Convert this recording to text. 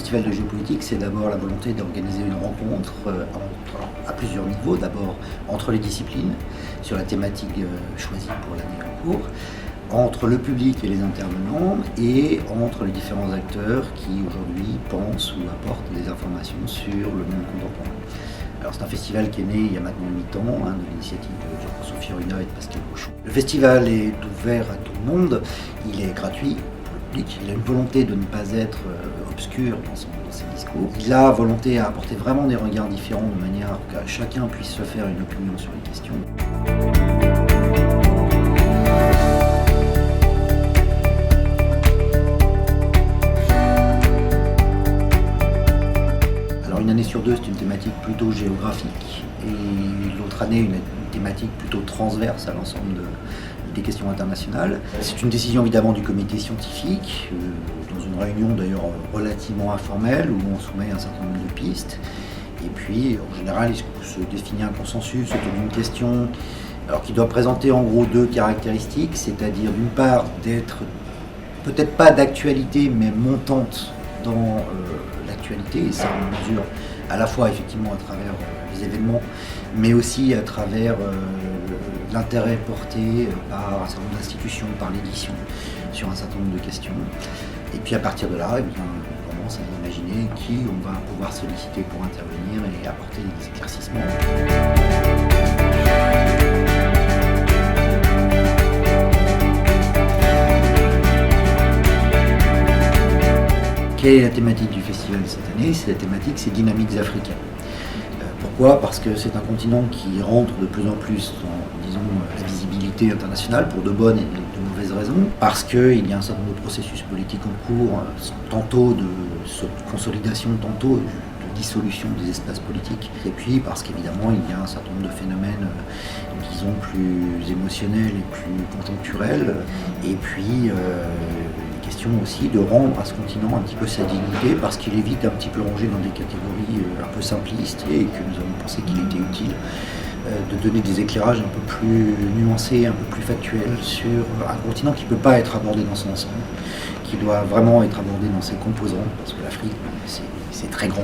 festival de géopolitique, c'est d'abord la volonté d'organiser une rencontre à plusieurs niveaux. D'abord entre les disciplines, sur la thématique choisie pour l'année en cours, entre le public et les intervenants, et entre les différents acteurs qui aujourd'hui pensent ou apportent des informations sur le monde contemporain. Alors c'est un festival qui est né il y a maintenant 8 ans, de l'initiative de Jean-François Fiorina et de Pascal Bouchon. Le festival est ouvert à tout le monde, il est gratuit. Il a une volonté de ne pas être obscur dans ses discours. Il a volonté à apporter vraiment des regards différents de manière que chacun puisse se faire une opinion sur les questions. Alors une année sur deux, c'est une thématique plutôt géographique et l'autre année, une thématique plutôt transverse à l'ensemble des questions internationales. C'est une décision évidemment du comité scientifique, dans une réunion d'ailleurs relativement informelle où on soumet un certain nombre de pistes. Et puis en général, il se définit un consensus autour d'une question qui doit présenter en gros deux caractéristiques, c'est-à-dire d'une part d'être peut-être pas d'actualité mais montante dans l'actualité, et ça on mesure à la fois effectivement à travers les événements, mais aussi à travers l'intérêt porté par un certain nombre d'institutions, par l'édition, sur un certain nombre de questions. Et puis à partir de là, on commence à imaginer qui on va pouvoir solliciter pour intervenir et apporter des éclaircissements. Quelle est la thématique du festival de cette année? C'est la thématique, c'est dynamiques africaines. Pourquoi? Parce que c'est un continent qui rentre de plus en plus dans, disons, la visibilité internationale pour de bonnes et de mauvaises raisons. Parce qu'il y a un certain nombre de processus politiques en cours, tantôt de consolidation, tantôt de dissolution des espaces politiques. Et puis parce qu'évidemment, il y a un certain nombre de phénomènes, disons, plus émotionnels et plus conjoncturels. Et puis, question aussi de rendre à ce continent un petit peu sa dignité, parce qu'il est vite un petit peu rangé dans des catégories un peu simplistes, et que nous avons pensé qu'il était utile de donner des éclairages un peu plus nuancés, un peu plus factuels sur un continent qui ne peut pas être abordé dans son ensemble, qui doit vraiment être abordé dans ses composants, parce que l'Afrique, c'est très grand.